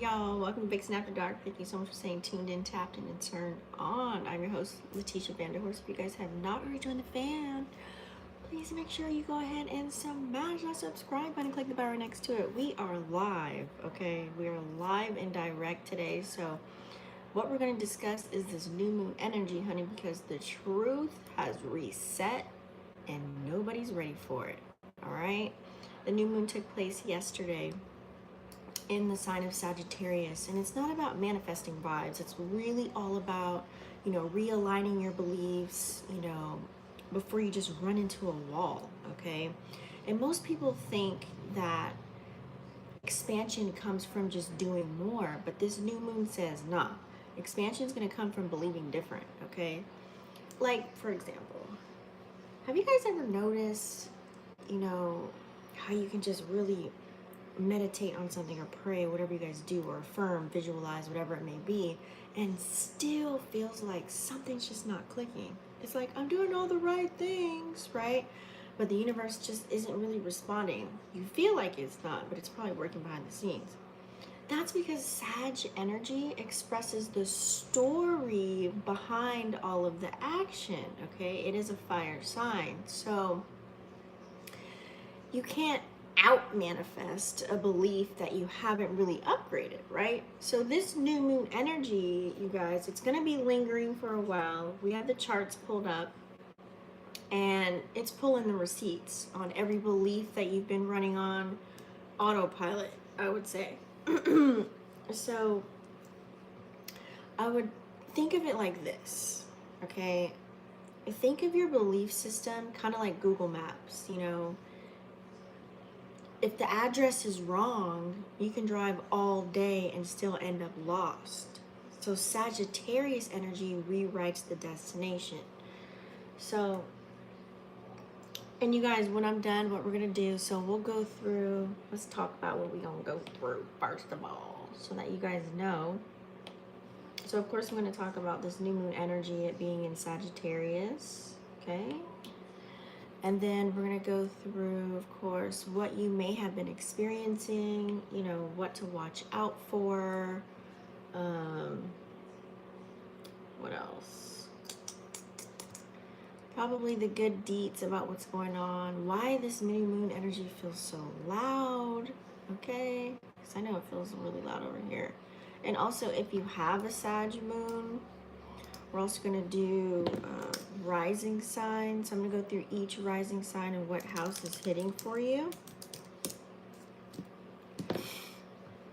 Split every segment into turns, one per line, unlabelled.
y'all? Welcome to Vixen After Dark. Thank you so much for staying tuned in, tapped in, and turned on. I'm your host, Letitia Vanderhorst. If you guys have not already joined the fan, please make sure you go ahead and smash that subscribe button, click the bell right next to it. We are live, okay? We are live and direct today. So what we're going to discuss is this new moon energy, honey, because the truth has reset and nobody's ready for it, all right? The new moon took place yesterday in the sign of Sagittarius, and it's not about manifesting vibes. It's really all about, realigning your beliefs, before you just run into a wall, okay? And most people think that expansion comes from just doing more, but this new moon says, nah, expansion is going to come from believing different, okay? Like, for example, have you guys ever noticed, how you can just really meditate on something or pray, whatever you guys do, or affirm, visualize, whatever it may be, and still feels like something's just not clicking? It's like, I'm doing all the right things, right? But the universe just isn't really responding. You feel like it's not, but it's probably working behind the scenes. That's because Sag energy expresses the story behind all of the action, okay? It is a fire sign. So you can't out manifest a belief that you haven't really upgraded, right? So this new moon energy, you guys, it's going to be lingering for a while. We have the charts pulled up, and it's pulling the receipts on every belief that you've been running on autopilot, I would say. So I would think of it like this, okay? Think of your belief system kind of like Google Maps, If the address is wrong, you can drive all day and still end up lost. So Sagittarius energy rewrites the destination. So, and you guys, when I'm done, what we're going to do, so we'll go through, let's talk about what we're going to go through first of all, so that you guys know. So, of course, I'm going to talk about this new moon energy, it being in Sagittarius, okay? And then we're going to go through, of course, what you may have been experiencing, what to watch out for. What else? Probably the good deets about what's going on. Why this new moon energy feels so loud, okay? Because I know it feels really loud over here. And also, if you have a Sag moon, we're also going to do rising signs. So I'm going to go through each rising sign and what house is hitting for you.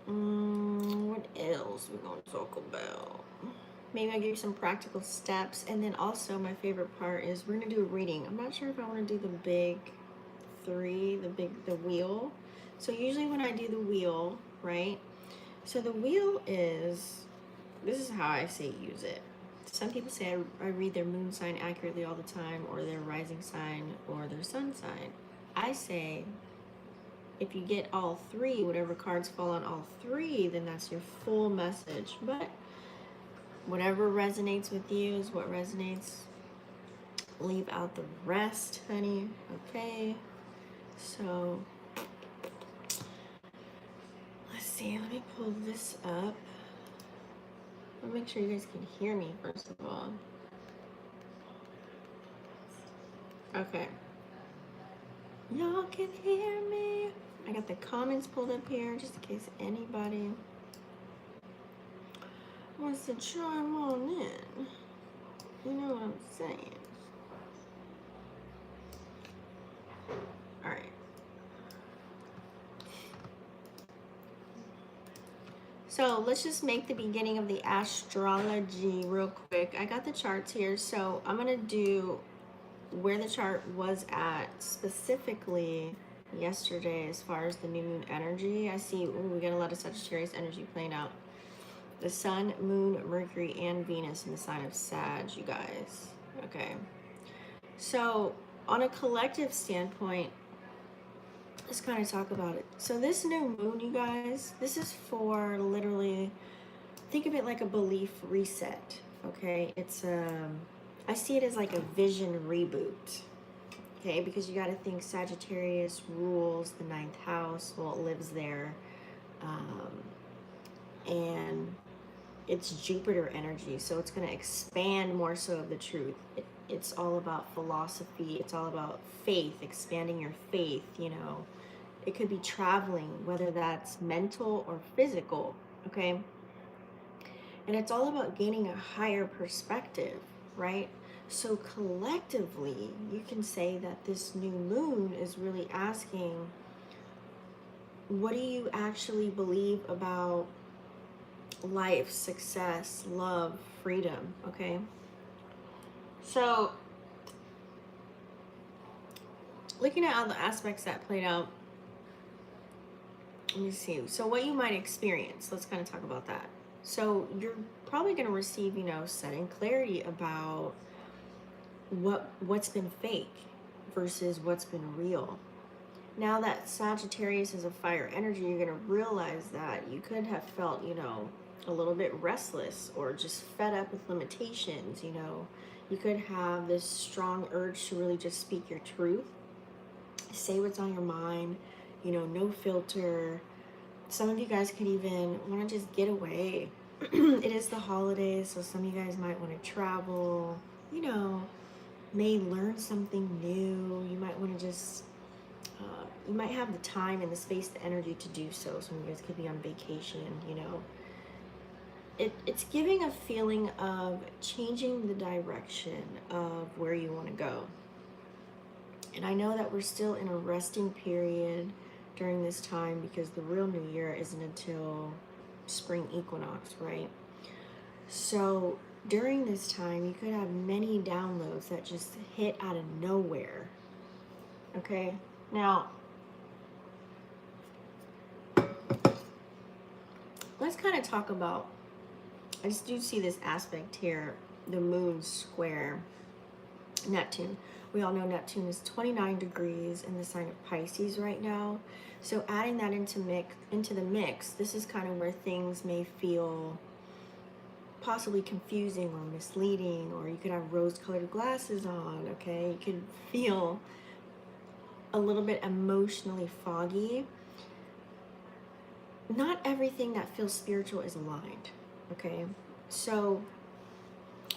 What else we're going to talk about? Maybe I'll give you some practical steps. And then also my favorite part is we're going to do a reading. I'm not sure if I want to do the big three, the wheel. So usually when I do the wheel, right? So the wheel is, this is how I say use it. Some people say I read their moon sign accurately all the time, or their rising sign, or their sun sign. I say if you get all three, whatever cards fall on all three, then that's your full message. But whatever resonates with you is what resonates. Leave out the rest, honey. Okay. So let's see. Let me pull this up. I'll make sure you guys can hear me, first of all. Okay. Y'all can hear me. I got the comments pulled up here, just in case anybody wants to chime on in. You know what I'm saying? All right. So let's just make the beginning of the astrology real quick. I got the charts here, so I'm going to do where the chart was at specifically yesterday as far as the new moon energy. I see we got a lot of Sagittarius energy playing out. The sun, moon, Mercury, and Venus in the sign of Sag, you guys. Okay. So on a collective standpoint, let's kind of talk about it. So this new moon, you guys, this is for literally, think of it like a belief reset, okay? It's I see it as like a vision reboot, okay? Because you got to think Sagittarius rules the ninth house, well, it lives there. and it's Jupiter energy, so it's going to expand more so of the truth. It's all about philosophy. It's all about faith, expanding your faith, you know. It could be traveling, whether that's mental or physical, okay? And it's all about gaining a higher perspective, right? So collectively, you can say that this new moon is really asking, what do you actually believe about life, success, love, freedom, okay? So, looking at all the aspects that played out, let me see. So what you might experience, let's kind of talk about that. So you're probably going to receive, you know, sudden clarity about what's been fake versus what's been real. Now that Sagittarius is a fire energy, you're going to realize that you could have felt, you know, a little bit restless or just fed up with limitations, you know. You could have this strong urge to really just speak your truth, say what's on your mind, you know, no filter. Some of you guys could even want to just get away. It is the holidays, so some of you guys might want to travel, you know, may learn something new. You might want to just, you might have the time and the space, the energy to do so. Some of you guys could be on vacation, you know. It's giving a feeling of changing the direction of where you want to go. And I know that we're still in a resting period during this time because the real new year isn't until spring equinox, right? So during this time, you could have many downloads that just hit out of nowhere. Okay? Now, let's kind of talk about, I just do see this aspect here, the moon square Neptune. We all know Neptune is 29 degrees in the sign of Pisces right now. So adding that into the mix, this is kind of where things may feel possibly confusing or misleading, or you could have rose-colored glasses on, okay? You could feel a little bit emotionally foggy. Not everything that feels spiritual is aligned, okay? So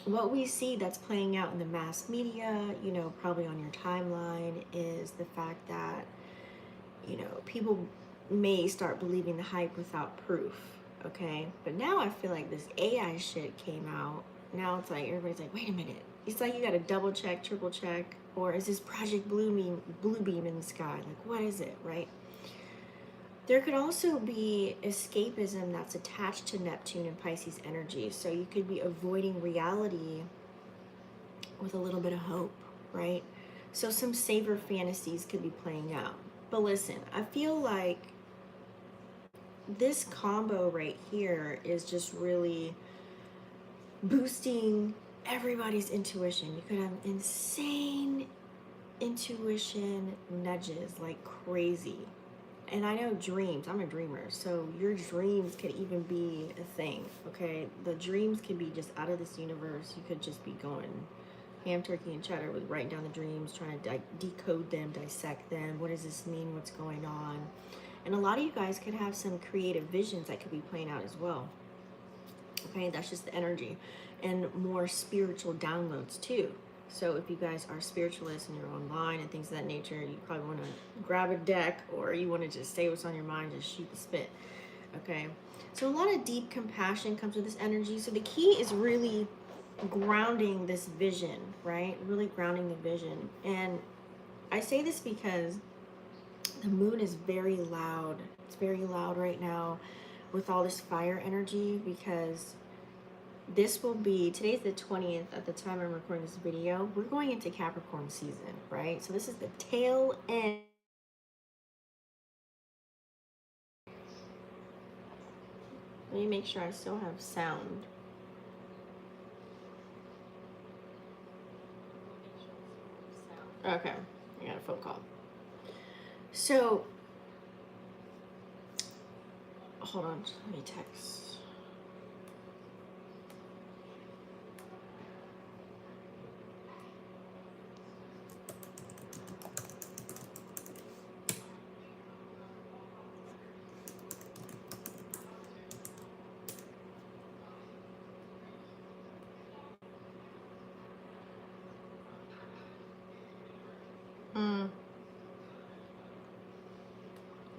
what we see that's playing out in the mass media, you know, probably on your timeline, is the fact that, you know, people may start believing the hype without proof, okay? But now I feel like this AI shit came out. Now it's like, everybody's like, wait a minute. It's like you got to double check, triple check, or is this Project Blue Beam in the sky? Like, what is it, right? There could also be escapism that's attached to Neptune and Pisces energy. So you could be avoiding reality with a little bit of hope, right? So some saver fantasies could be playing out. But listen, I feel like this combo right here is just really boosting everybody's intuition. You could have insane intuition nudges like crazy. And I know dreams, I'm a dreamer, so your dreams could even be a thing, okay? The dreams could be just out of this universe. You could just be going ham, turkey, and cheddar with writing down the dreams, trying to decode them, dissect them. What does this mean? What's going on? And a lot of you guys could have some creative visions that could be playing out as well. Okay, that's just the energy. And more spiritual downloads too. So if you guys are spiritualists and you're online and things of that nature, you probably want to grab a deck, or you want to just say what's on your mind, just shoot the spit. Okay, so a lot of deep compassion comes with this energy. So the key is really grounding this vision, right? Really grounding the vision. And I say this because the moon is very loud. It's very loud right now with all this fire energy, because this will be, today's the 20th at the time I'm recording this video. We're going into Capricorn season, right? So this is the tail end. Let me make sure I still have sound. Okay, I got a phone call. So, hold on, let me text.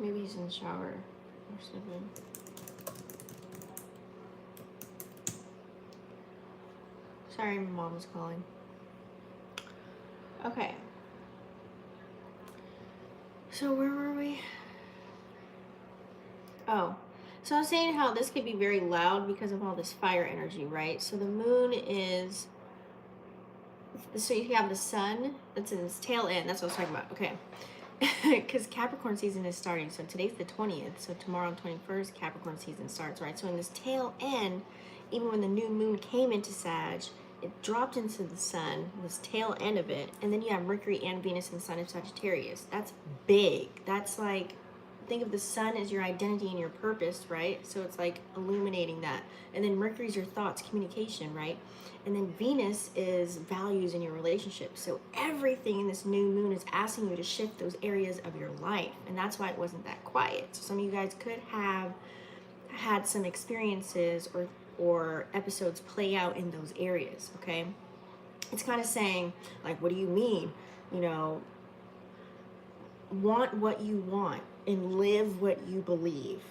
Maybe he's in the shower or something. Sorry, my mom was calling. Okay. So where were we? Oh, so I was saying how this could be very loud because of all this fire energy, right? So the moon is, so you have the sun that's in its tail end. That's what I was talking about. Okay. Because Capricorn season is starting. So today's the 20th. So tomorrow on 21st, Capricorn season starts, right? So in this tail end, even when the new moon came into Sag, it dropped into the sun, this tail end of it. And then you have Mercury and Venus and Sun of Sagittarius. That's big. That's like, think of the sun as your identity and your purpose, right? So it's like illuminating that. And then Mercury's your thoughts, communication, right? And then Venus is values in your relationship. So everything in this new moon is asking you to shift those areas of your life. And that's why it wasn't that quiet. So some of you guys could have had some experiences or episodes play out in those areas, okay? It's kind of saying, like, what do you mean? You know, want what you want and live what you believe.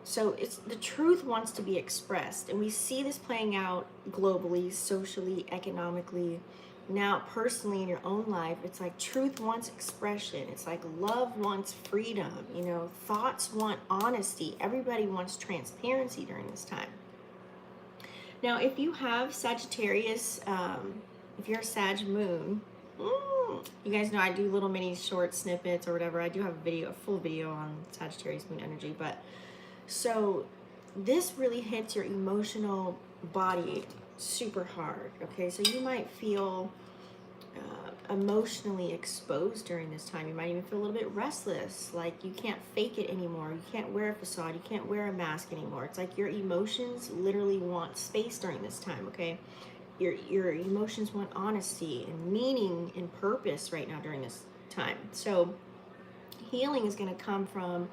So it's the truth wants to be expressed, and we see this playing out globally, socially, economically. Now personally in your own life, it's like truth wants expression. It's like love wants freedom, you know, thoughts want honesty. Everybody wants transparency during this time. Now if you have Sagittarius, if you're a Sag moon, you guys know I do little mini short snippets or whatever. I do have a full video on Sagittarius moon energy, but so this really hits your emotional body super hard, okay? So you might feel emotionally exposed during this time. You might even feel a little bit restless, like you can't fake it anymore. You can't wear a facade. You can't wear a mask anymore. It's like your emotions literally want space during this time, okay? Your emotions want honesty and meaning and purpose right now during this time. So healing is going to come from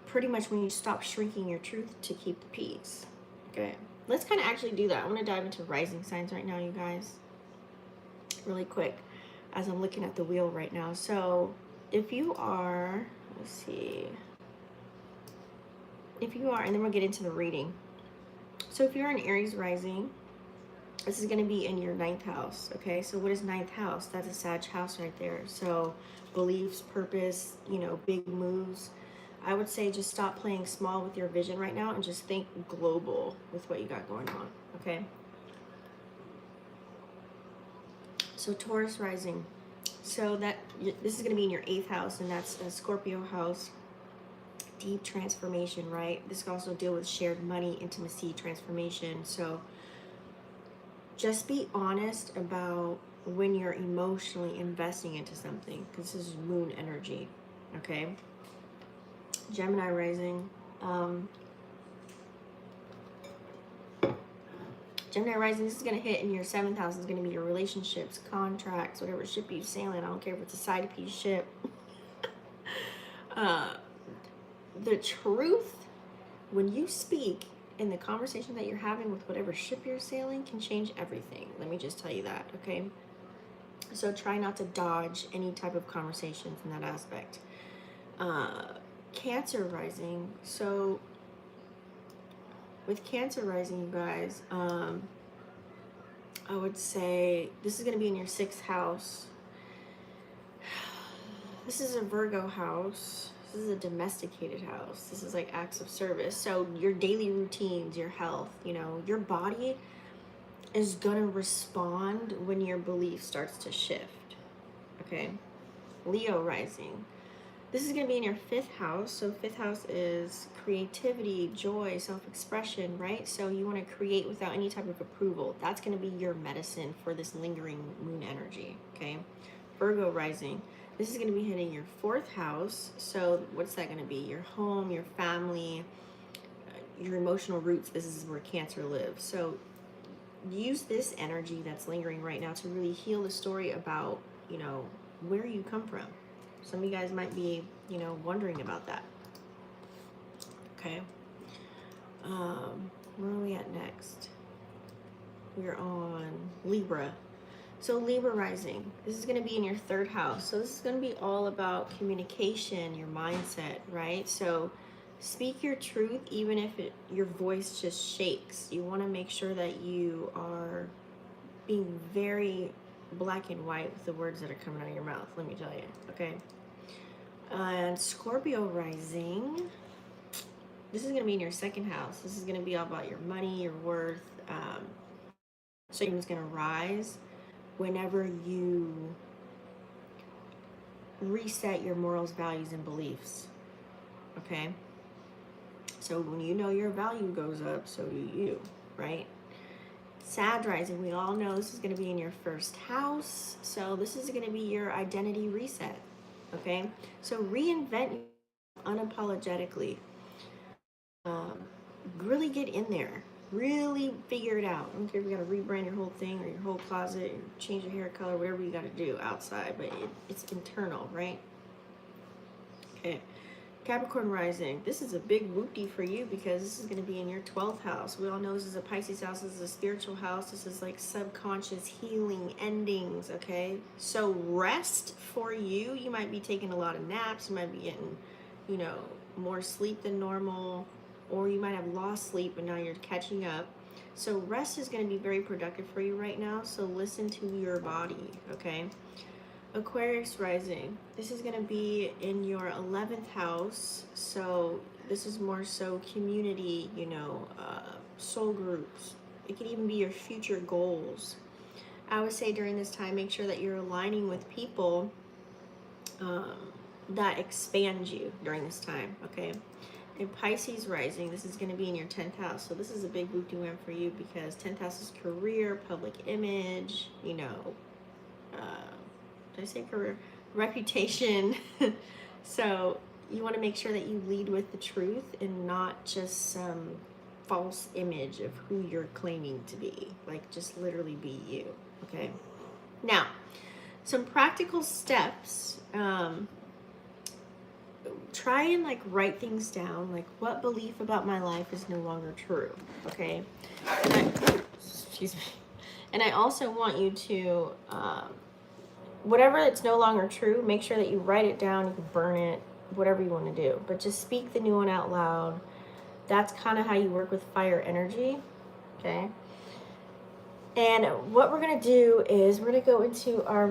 pretty much when you stop shrinking your truth to keep the peace. Okay, let's kind of actually do that. I want to dive into rising signs right now, you guys, really quick, as I'm looking at the wheel right now. So if you are, let's see, if you are, and then we'll get into the reading. So if you're an Aries rising, this is going to be in your 9th house. Okay, so what is 9th house? That's a Sag house right there. So beliefs, purpose, you know, big moves. I would say just stop playing small with your vision right now and just think global with what you got going on, okay? So Taurus rising. So this is going to be in your 8th house, and that's a Scorpio house. Deep transformation, right? This can also deal with shared money, intimacy, transformation. So just be honest about when you're emotionally investing into something, because this is moon energy, okay? Gemini rising. Gemini rising, this is going to hit in your 7th house. It's going to be your relationships, contracts, whatever ship you sailing. I don't care if it's a side piece ship. The truth, when you speak in the conversation that you're having with whatever ship you're sailing, can change everything. Let me just tell you that, okay? So try not to dodge any type of conversations in that aspect. Cancer rising. So with Cancer rising, you guys, I would say this is going to be in your 6th house. This is a Virgo house. This is a domesticated house. This is like acts of service. So your daily routines, your health, you know, your body is going to respond when your belief starts to shift. Okay. Leo rising. This is going to be in your 5th house. So 5th house is creativity, joy, self-expression, right? So you want to create without any type of approval. That's going to be your medicine for this lingering moon energy, okay? Virgo rising. This is going to be hitting your 4th house. So what's that going to be? Your home, your family, your emotional roots. This is where Cancer lives. So use this energy that's lingering right now to really heal the story about, you know, where you come from. Some of you guys might be, you know, wondering about that. Okay. Where are we at next? We're on Libra. So Libra rising, this is going to be in your 3rd house. So this is going to be all about communication, your mindset, right? So speak your truth, even if your voice just shakes. You want to make sure that you are being very black and white with the words that are coming out of your mouth, let me tell you, okay? And Scorpio rising, this is going to be in your 2nd house. This is going to be all about your money, your worth. So it's going to rise whenever you reset your morals, values, and beliefs, okay? So when you know your value goes up, so do you, right? Sag rising, we all know this is going to be in your 1st house. So this is going to be your identity reset, okay? So reinvent unapologetically. Really get in there. Really figure it out. I don't care if you got to rebrand your whole thing or your whole closet, or change your hair color, whatever you got to do outside, but it's internal, right? Okay. Capricorn rising, this is a big whoopty for you because this is going to be in your 12th house. We all know this is a Pisces house. This is a spiritual house. This is like subconscious healing endings, okay? So rest for you. You might be taking a lot of naps. You might be getting, you know, more sleep than normal, or you might have lost sleep and now you're catching up. So rest is going to be very productive for you right now. So listen to your body, okay? Aquarius rising, this is going to be in your 11th house. So this is more so community, you know, soul groups. It could even be your future goals. I would say during this time, make sure that you're aligning with people that expand you during this time, okay? And Pisces rising, this is going to be in your 10th house. So this is a big boot win for you because 10th house is career, public image, you know, did I say career? Reputation. So you want to make sure that you lead with the truth and not just some false image of who you're claiming to be. Like, just literally be you, okay? Now, some practical steps. Try and like write things down, like what belief about my life is no longer true, okay? Excuse me. And I also want you to whatever it's no longer true, make sure that you write it down, you can burn it, whatever you want to do. But just speak the new one out loud. That's kind of how you work with fire energy, okay? And what we're going to do is we're going to go into our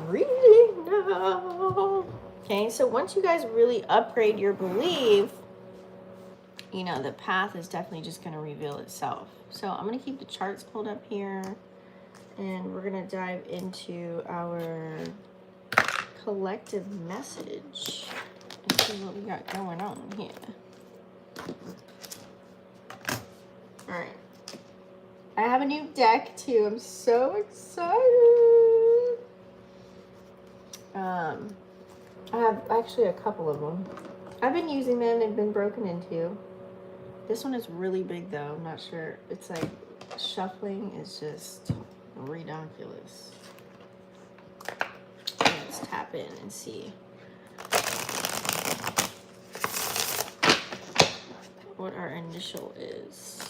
reading now. Okay, so once you guys really upgrade your belief, you know, the path is definitely just going to reveal itself. So I'm going to keep the charts pulled up here. And we're going to dive into our collective message and see what we got going on here. All right. I have a new deck too. I'm so excited. I have actually a couple of them. I've been using them. They've been broken into. This one is really big though. I'm not sure. It's like shuffling is just ridiculous. Let's tap in and see what our initial is.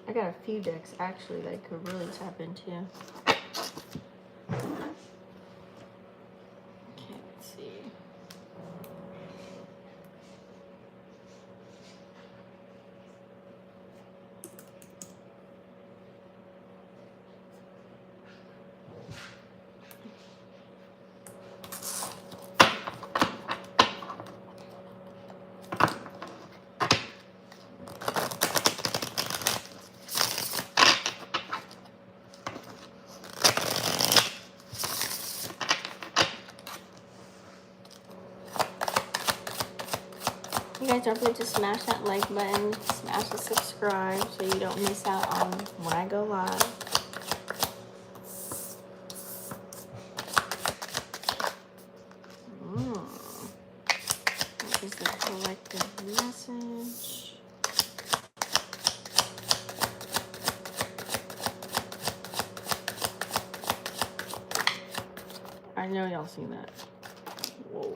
I got a few decks actually that I could really tap into. Okay, let's see. You guys don't forget to smash that like button, smash the subscribe so you don't miss out on when I go live. This is the collective message. y'all seen that? Whoa.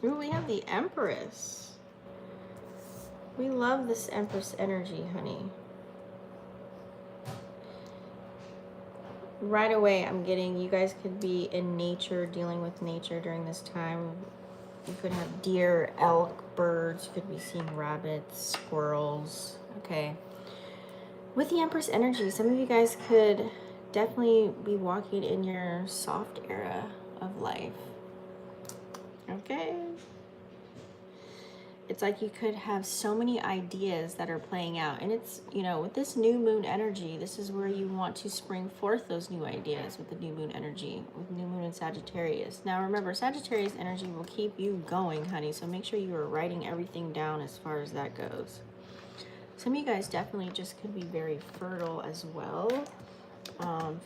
Ooh, we have the Empress. We love this Empress energy, honey. Right away, I'm getting you guys could be in nature, dealing with nature during this time. You could have deer, elk, birds. You could be seeing rabbits, squirrels. Okay. With the Empress energy, some of you guys could definitely be walking in your soft era of life. Okay. It's like you could have so many ideas that are playing out. And it's, you know, with this new moon energy, this is where you want to spring forth those new ideas with the new moon energy, with new moon in Sagittarius. Now, remember, Sagittarius energy will keep you going, honey. So make sure you are writing everything down as far as that goes. Some of you guys definitely just could be very fertile as well.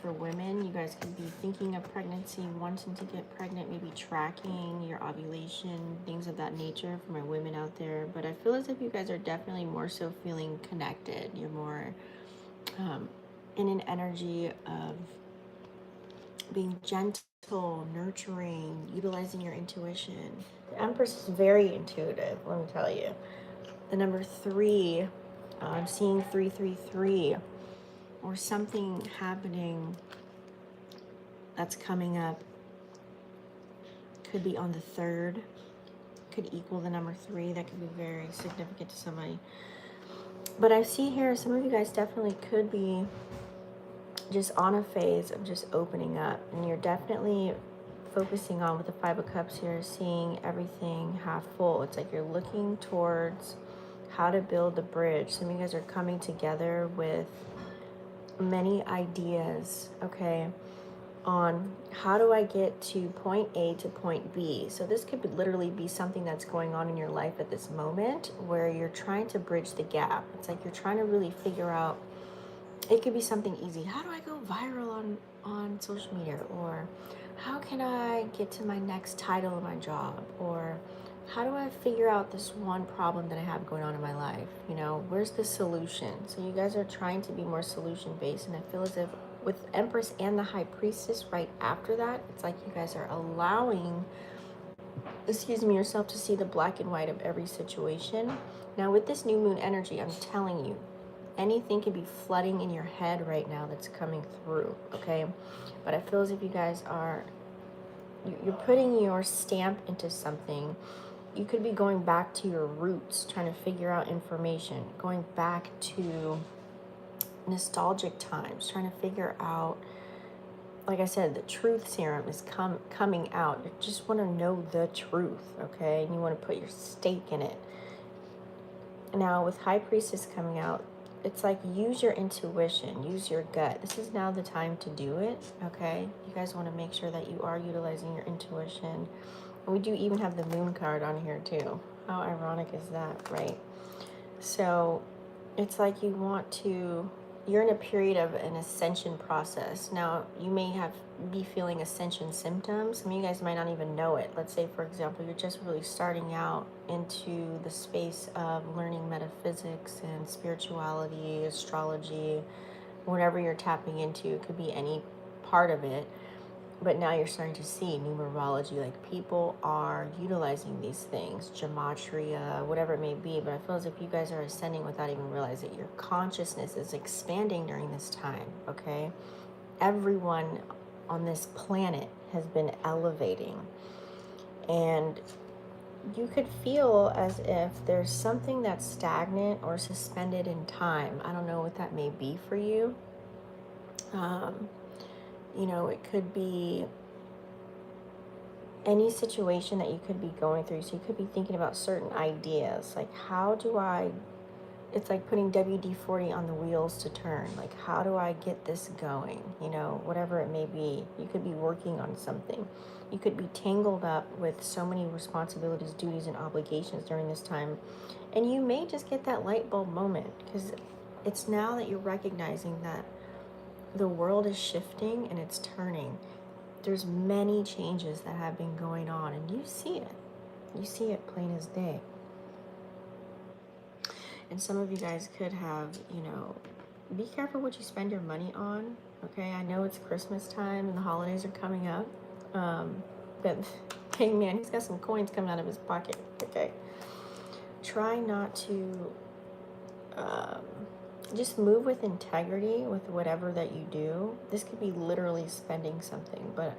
For women, you guys could be thinking of pregnancy, wanting to get pregnant, maybe tracking your ovulation, things of that nature for my women out there. But I feel as if you guys are definitely more so feeling connected. You're more in an energy of being gentle, nurturing, utilizing your intuition. The Empress is very intuitive, let me tell you. The number 3, I'm seeing 333. Or something happening that's coming up. Could be on the 3rd. Could equal the number 3. That could be very significant to somebody. But I see here some of you guys definitely could be just on a phase of just opening up. And you're definitely focusing on, with the 5 of Cups here, seeing everything half full. It's like you're looking towards how to build the bridge. Some of you guys are coming together with many ideas, okay, on how do I get to point A to point B. So this could literally be something that's going on in your life at this moment where you're trying to bridge the gap. It's like you're trying to really figure out, it could be something easy. How do I go viral on social media? Or how can I get to my next title in my job? Or how do I figure out this one problem that I have going on in my life? You know, where's the solution? So you guys are trying to be more solution-based, and I feel as if with Empress and the High Priestess right after that, it's like you guys are allowing, yourself to see the black and white of every situation. Now with this new moon energy, I'm telling you, anything could be flooding in your head right now that's coming through, okay? But I feel as if you guys are, you're putting your stamp into something. You could be going back to your roots, trying to figure out information, going back to nostalgic times, trying to figure out, like I said, the truth serum is coming out. You just want to know the truth, okay? And you want to put your stake in it. Now, with High Priestess coming out, it's like use your intuition, use your gut. This is now the time to do it, okay? You guys want to make sure that you are utilizing your intuition. We do even have the moon card on here too. How ironic is that, right? So it's like you want to, you're in a period of an ascension process. Now, you may be feeling ascension symptoms. Some of you guys might not even know it. Let's say, for example, you're just really starting out into the space of learning metaphysics and spirituality, astrology, whatever you're tapping into. It could be any part of it. But now you're starting to see numerology, like people are utilizing these things, gematria, whatever it may be. But I feel as if you guys are ascending without even realizing it. Your consciousness is expanding during this time, okay? Everyone on this planet has been elevating. And you could feel as if there's something that's stagnant or suspended in time. I don't know what that may be for you. You know, it could be any situation that you could be going through. So you could be thinking about certain ideas, like how do I it's like putting WD-40 on the wheels to turn. Like, how do I get this going? You know, whatever it may be. You could be working on something. You could be tangled up with so many responsibilities, duties, and obligations during this time. And you may just get that light bulb moment, because it's now that you're recognizing that the world is shifting and it's turning. There's many changes that have been going on, and you see it. You see it plain as day. And some of you guys could have, you know, be careful what you spend your money on. Okay, I know it's Christmas time and the holidays are coming up. But hey man, he's got some coins coming out of his pocket. Okay. Try not to just move with integrity with whatever that you do. This could be literally spending something, but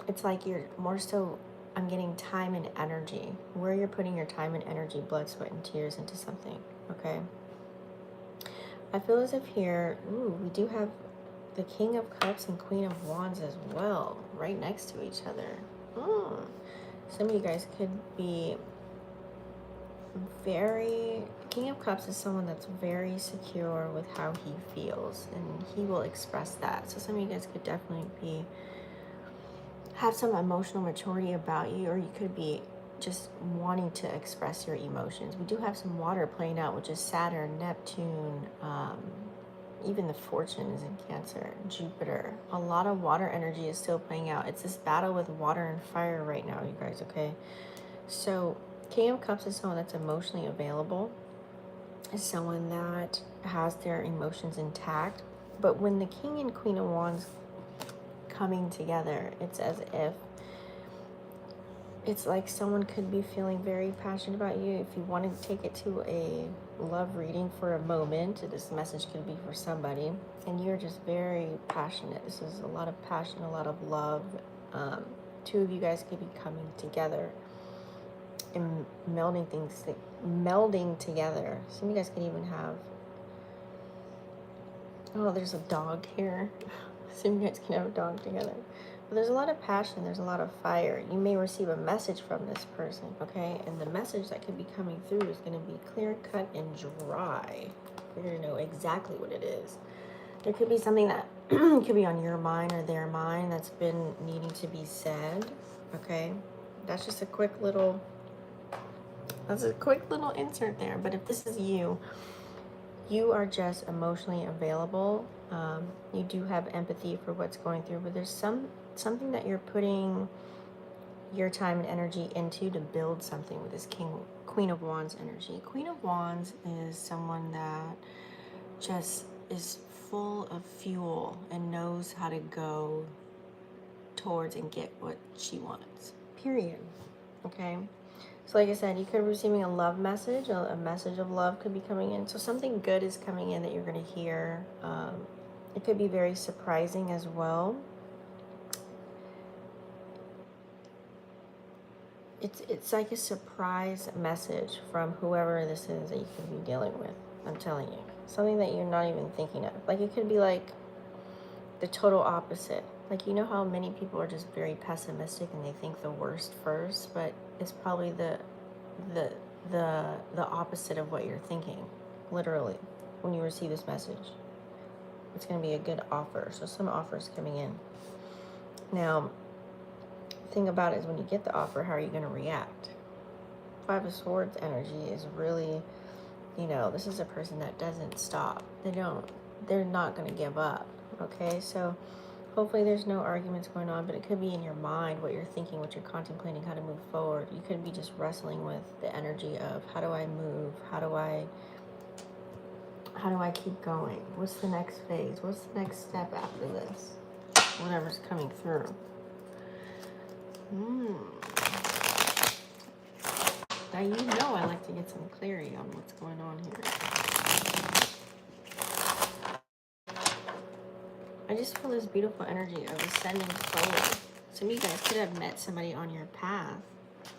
it's like you're more so, I'm getting time and energy. Where you're putting your time and energy, blood, sweat, and tears into something, okay? I feel as if here, we do have the King of Cups and Queen of Wands as well, right next to each other. Some of you guys could be very... King of Cups is someone that's very secure with how he feels, and he will express that. So some of you guys could definitely have some emotional maturity about you, or you could be just wanting to express your emotions. We do have some water playing out, which is Saturn, Neptune, even the Fortune is in Cancer, Jupiter. A lot of water energy is still playing out. It's this battle with water and fire right now, you guys, okay? So King of Cups is someone that's emotionally available, is someone that has their emotions intact. But when the King and Queen of Wands coming together, it's as if it's like someone could be feeling very passionate about you. If you want to take it to a love reading for a moment, this message could be for somebody, and you're just very passionate. This is a lot of passion, a lot of love. Two of you guys could be coming together and melding together. Some of you guys could even have, oh, there's a dog here. Some of you guys can have a dog together. But there's a lot of passion, there's a lot of fire. You may receive a message from this person, okay? And the message that could be coming through is going to be clear, cut, and dry. You're going to know exactly what it is. There could be something that could be on your mind or their mind that's been needing to be said, okay? That's just a quick little insert there. But if this is you, you are just emotionally available. You do have empathy for what's going through, but there's something that you're putting your time and energy into to build something with this Queen of Wands energy. Queen of Wands is someone that just is full of fuel and knows how to go towards and get what she wants, period. Okay, so like I said, you could be receiving a love message, a message of love could be coming in. So something good is coming in that you're going to hear. It could be very surprising as well. It's like a surprise message from whoever this is that you could be dealing with. I'm telling you, something that you're not even thinking of. Like, it could be like the total opposite. Like, you know how many people are just very pessimistic and they think the worst first, but it's probably the opposite of what you're thinking, literally, when you receive this message. It's going to be a good offer. So some offers coming in. Now, the thing about it is when you get the offer, how are you going to react? Five of Swords energy is really, you know, this is a person that doesn't stop. They're not going to give up. Okay, so hopefully there's no arguments going on, but it could be in your mind, what you're thinking, what you're contemplating, how to move forward. You could be just wrestling with the energy of, how do I move? How do I keep going? What's the next phase? What's the next step after this? Whatever's coming through. Now, you know I like to get some clarity on what's going on here. I just feel this beautiful energy of ascending forward. Some of you guys could have met somebody on your path,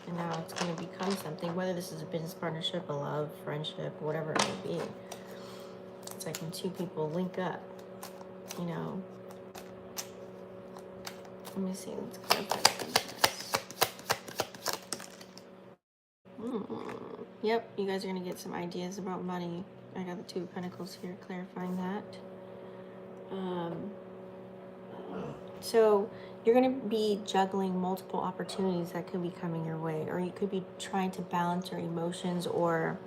and now it's going to become something, whether this is a business partnership, a love, friendship, whatever it may be. It's like when two people link up, you know. Let me see, let's clarify this. Yep, you guys are going to get some ideas about money. I got the Two of Pentacles here clarifying that. So you're going to be juggling multiple opportunities that could be coming your way, or you could be trying to balance your emotions, or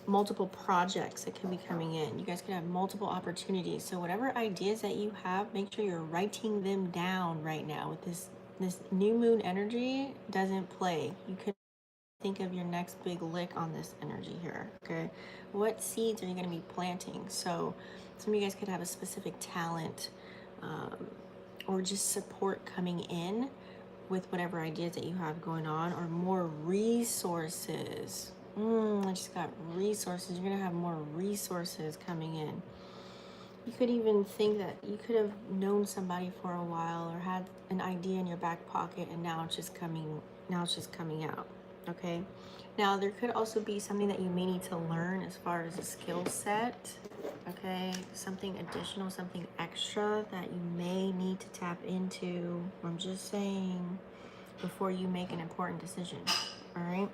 multiple projects that could be coming in. You guys could have multiple opportunities. So whatever ideas that you have, make sure you're writing them down right now. With this new moon energy doesn't play. You could think of your next big lick on this energy here. Okay, what seeds are you going to be planting? So some of you guys could have a specific talent, or just support coming in with whatever ideas that you have going on, or more resources. I just got resources. You're going to have more resources coming in. You could even think that you could have known somebody for a while, or had an idea in your back pocket, and now it's just coming out. Okay, now there could also be something that you may need to learn as far as a skill set. Okay, something additional, something extra that you may need to tap into. I'm just saying, before you make an important decision. All right,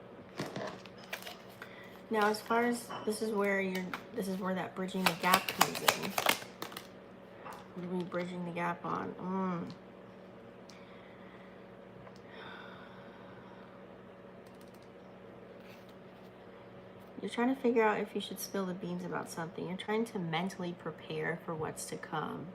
now as far as this is where that bridging the gap comes in. What are we bridging the gap on? You're trying to figure out if you should spill the beans about something. You're trying to mentally prepare for what's to come,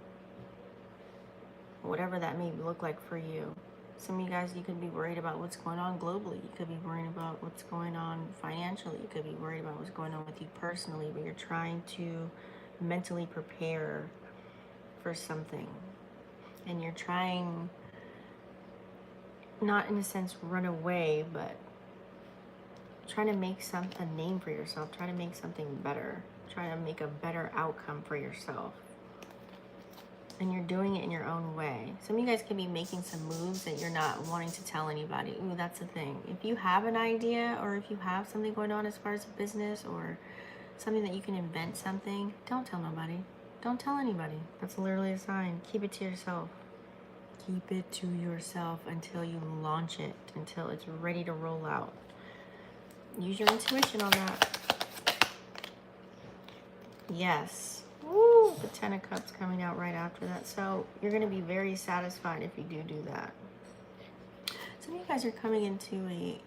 whatever that may look like for you. Some of you guys, you could be worried about what's going on globally. You could be worried about what's going on financially. You could be worried about what's going on with you personally, but you're trying to mentally prepare for something. And you're trying, not in a sense run away, but trying to make a name for yourself. Try to make something better. Try to make a better outcome for yourself. And you're doing it in your own way. Some of you guys could be making some moves that you're not wanting to tell anybody. Ooh, that's the thing. If you have an idea, or if you have something going on as far as a business, or something that you can invent something, don't tell nobody. Don't tell anybody. That's literally a sign. Keep it to yourself. Keep it to yourself until you launch it, until it's ready to roll out. Use your intuition on that. Yes. Woo! The Ten of Cups coming out right after that. So you're going to be very satisfied if you do that. Some of you guys are coming into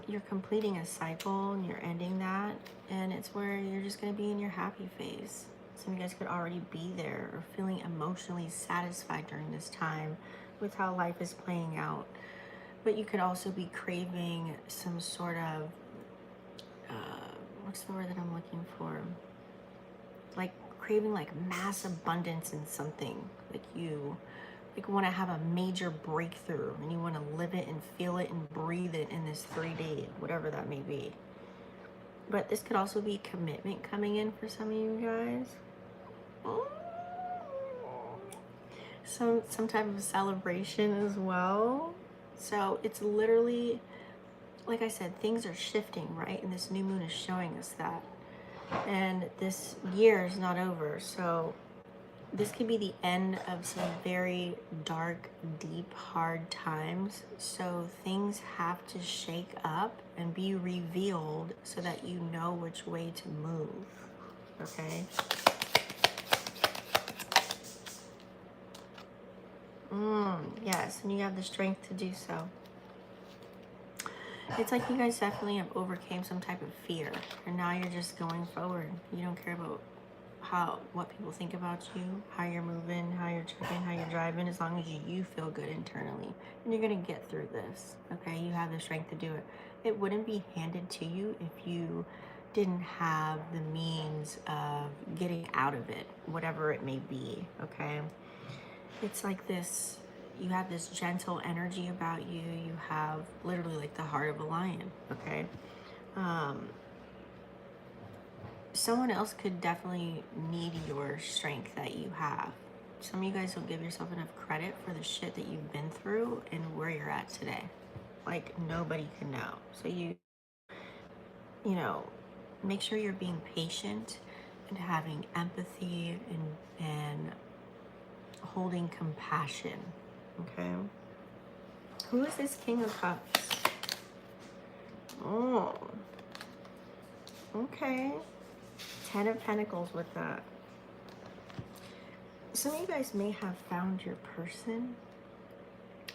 you're completing a cycle and you're ending that. And it's where you're just going to be in your happy phase. Some of you guys could already be there, or feeling emotionally satisfied during this time with how life is playing out. But you could also be craving some sort of, what's the word that I'm looking for? Like craving like mass abundance in something. Like you want to have a major breakthrough, and you want to live it and feel it and breathe it in this 3 day, whatever that may be. But this could also be commitment coming in for some of you guys. Some type of celebration as well. So it's literally, like I said, things are shifting, right? And this new moon is showing us that. And this year is not over. So this could be the end of some very dark, deep, hard times. So things have to shake up and be revealed so that you know which way to move. Okay? Yes, and you have the strength to do so. It's like you guys definitely have overcame some type of fear, and now you're just going forward. You don't care about what people think about you, how you're moving, how you're tripping, how you're driving, as long as you feel good internally. And you're gonna get through this, okay? You have the strength to do it. It wouldn't be handed to you if you didn't have the means of getting out of it, whatever it may be, okay? It's like this, you have this gentle energy about you. You have literally like the heart of a lion, okay? Someone else could definitely need your strength that you have. Some of you guys don't give yourself enough credit for the shit that you've been through and where you're at today. Like, nobody can know. So you know, make sure you're being patient and having empathy and holding compassion, okay? Who is this King of Cups? Oh, Okay. 10 of Pentacles with that. Some of you guys may have found your person.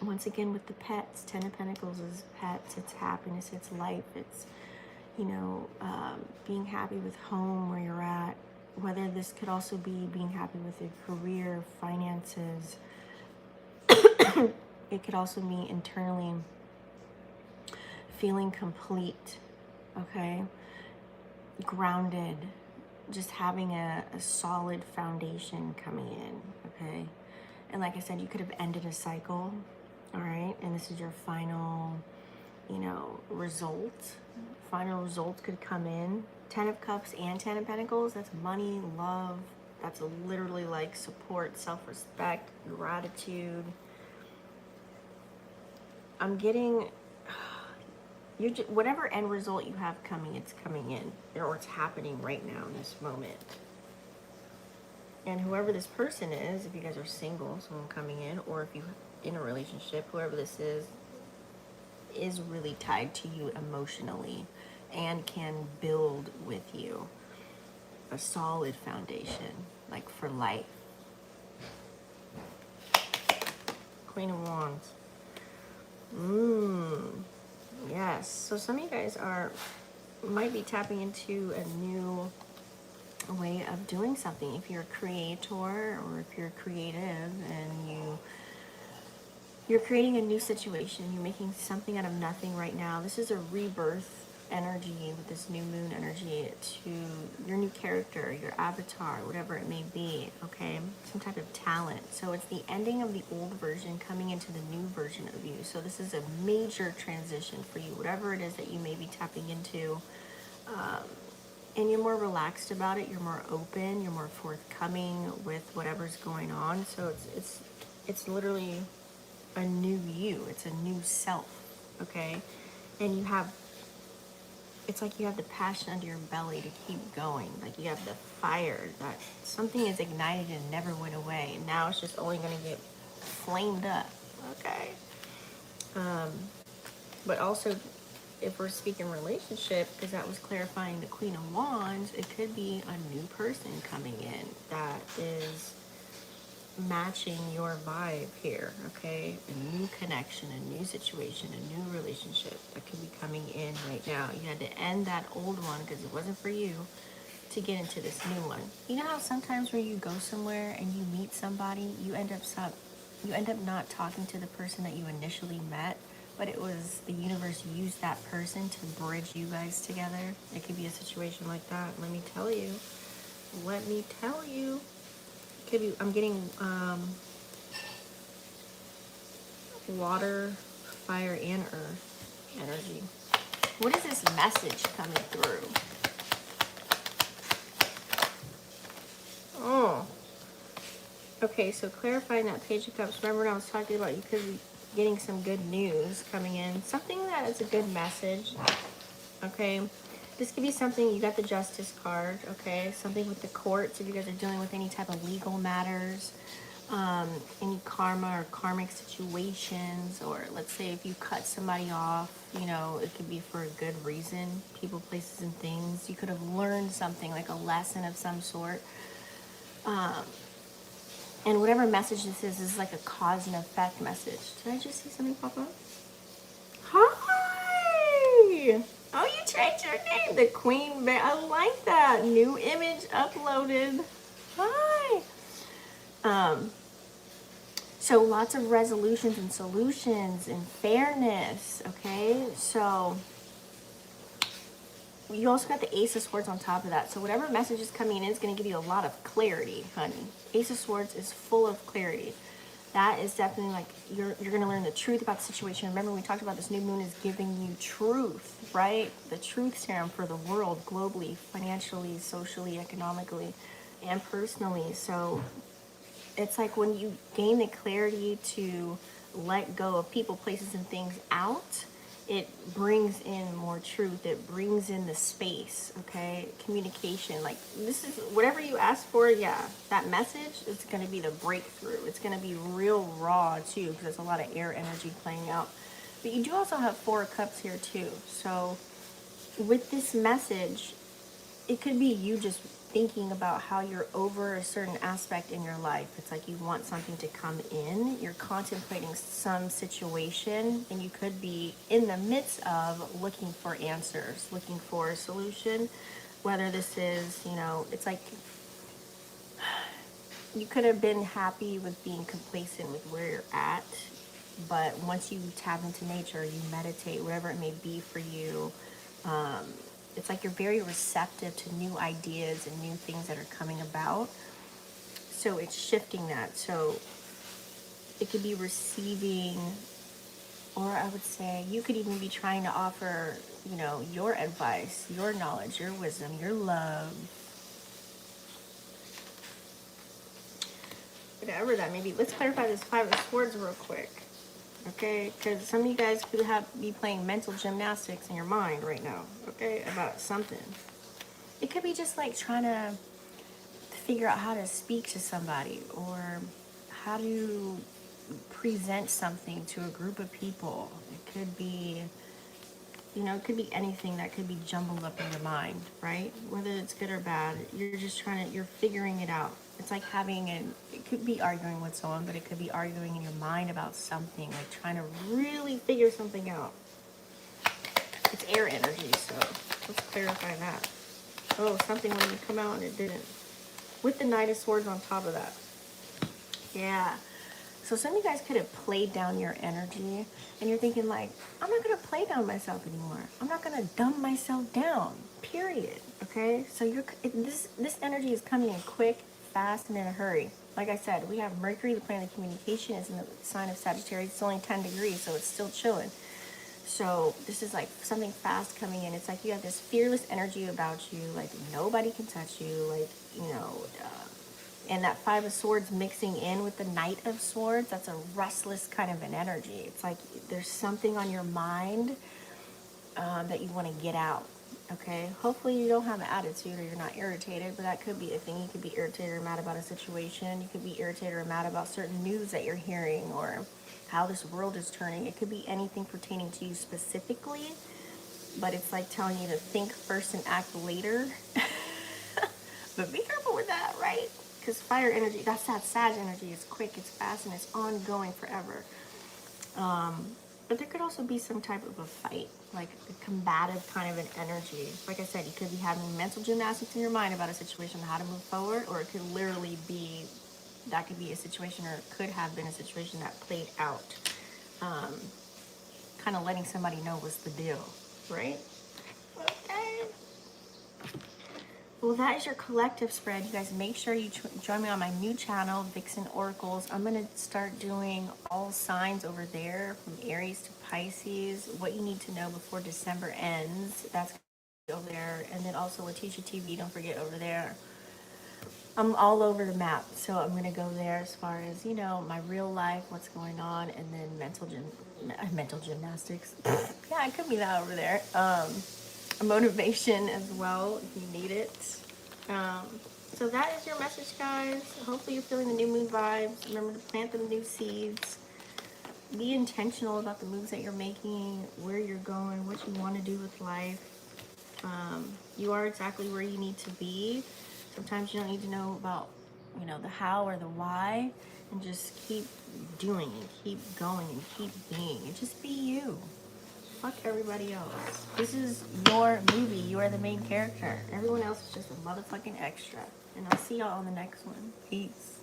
Once again, with the pets, 10 of Pentacles is pets, it's happiness, it's life, it's, you know, being happy with home where you're at. Whether this could also be being happy with your career, finances. It could also be internally feeling complete, okay? Grounded, just having a solid foundation coming in, okay? And like I said, you could have ended a cycle, all right? And this is your final, you know, result. Final result could come in. 10 of Cups and 10 of Pentacles, that's money, love. That's literally like support, self-respect, gratitude. I'm getting, whatever end result you have coming, it's coming in. Or it's happening right now in this moment. And whoever this person is, if you guys are single, someone coming in, or if you're in a relationship, whoever this is really tied to you emotionally and can build with you a solid foundation, like for life. Queen of Wands. Yes. So some of you guys might be tapping into a new way of doing something. If you're a creator or if you're creative and you're creating a new situation, you're making something out of nothing right now. This is a rebirth energy with this new moon energy to your new character, your avatar, whatever it may be, okay? Some type of talent. So it's the ending of the old version coming into the new version of you. So this is a major transition for you, whatever it is that you may be tapping into. And you're more relaxed about it, you're more open, you're more forthcoming with whatever's going on. So it's literally a new you, it's a new self, okay? And it's like you have the passion under your belly to keep going. Like you have the fire that something is ignited and never went away. And now it's just only going to get flamed up. Okay. But also, if we're speaking relationship, because that was clarifying the Queen of Wands, it could be a new person coming in that is matching your vibe here, okay? A new connection, a new situation, a new relationship that could be coming in right now. You had to end that old one because it wasn't for you to get into this new one. You know how sometimes when you go somewhere and you meet somebody, you end up not talking to the person that you initially met, but it was the universe used that person to bridge you guys together. It could be a situation like that. Let me tell you. Could be, I'm getting water, fire, and earth energy. What is this message coming through? Oh. Okay, so clarifying that Page of Cups. Remember when I was talking about you could be getting some good news coming in. Something that is a good message. Okay. This could be something, you got the Justice card, okay? Something with the courts, if you guys are dealing with any type of legal matters, any karma or karmic situations, or let's say if you cut somebody off, you know, it could be for a good reason, people, places, and things. You could have learned something, like a lesson of some sort. And whatever message this is like a cause and effect message. Did I just see something pop up? Hi! Oh, you changed your name. The Queen Bear. I like that. New image uploaded. Hi. So lots of resolutions and solutions and fairness. Okay. So you also got the Ace of Swords on top of that. So whatever message is coming in is going to give you a lot of clarity, honey. Ace of Swords is full of clarity. That is definitely like you're going to learn the truth about the situation. Remember, we talked about this new moon is giving you truth, right? The truth serum for the world globally, financially, socially, economically, and personally. So it's like when you gain the clarity to let go of people, places, and things out, it brings in more truth. It brings in the space, okay? Communication. Like, this is whatever you ask for, yeah. That message is going to be the breakthrough. It's going to be real raw, too, because there's a lot of air energy playing out. But you do also have 4 of Cups here, too. So with this message, it could be you just thinking about how you're over a certain aspect in your life. It's like you want something to come in. You're contemplating some situation, and you could be in the midst of looking for answers, looking for a solution. Whether this is, you know, it's like you could have been happy with being complacent with where you're at, but once you tap into nature, you meditate, whatever it may be for you, it's like you're very receptive to new ideas and new things that are coming about. So it's shifting that. So it could be receiving, or I would say you could even be trying to offer, you know, your advice, your knowledge, your wisdom, your love, whatever that may be. Let's clarify this Five of Swords real quick. Okay, because some of you guys could be playing mental gymnastics in your mind right now, okay, about something. It could be just like trying to figure out how to speak to somebody, or how to present something to a group of people. It could be, you know, it could be anything that could be jumbled up in your mind, right? Whether it's good or bad, you're just you're figuring it out. It's like it could be arguing with someone, but it could be arguing in your mind about something, like trying to really figure something out. It's air energy, so let's clarify that. Oh, something wanted to come out and it didn't. With the Knight of Swords on top of that. Yeah. So some of you guys could have played down your energy, and you're thinking like, I'm not going to play down myself anymore. I'm not going to dumb myself down, period. Okay? So this energy is coming in quick, fast, and in a hurry. Like I said, we have Mercury, the planet of communication, is in the sign of Sagittarius. It's only 10 degrees, so it's still chilling. So this is like something fast coming in. It's like you have this fearless energy about you, like nobody can touch you, like, you know, and that Five of Swords mixing in with the Knight of Swords, that's a restless kind of an energy. It's like there's something on your mind that you want to get out. Okay, hopefully you don't have an attitude or you're not irritated, but that could be a thing. You could be irritated or mad about a situation. You could be irritated or mad about certain news that you're hearing, or how this world is turning. It could be anything pertaining to you specifically, but it's like telling you to think first and act later. But be careful with that, right? Because fire energy, that's that Sag energy. It's quick, it's fast, and it's ongoing forever. But there could also be some type of a fight, like a combative kind of an energy. Like I said, you could be having mental gymnastics in your mind about a situation, how to move forward, or it could literally be, that could be a situation, or it could have been a situation that played out. Kind of letting somebody know what's the deal, right? Okay. Well, that is your collective spread. You guys, make sure you join me on my new channel, Vixen Oracles. I'm going to start doing all signs over there, from Aries to Pisces, what you need to know before December ends. That's over there. And then also Letitia TV, don't forget, over there. I'm all over the map, so I'm going to go there as far as, you know, my real life, what's going on, and then mental gymnastics. Yeah, it could be that over there. Motivation as well, if you need it. So that is your message, guys. Hopefully you're feeling the new moon vibes. Remember to plant the new seeds. Be intentional about the moves that you're making, where you're going, what you want to do with life. You are exactly where you need to be. Sometimes you don't need to know about, you know, the how or the why, and just keep doing and keep going and keep being, and just be you. Fuck everybody else. This is your movie. You are the main character. Everyone else is just a motherfucking extra. And I'll see y'all on the next one. Peace.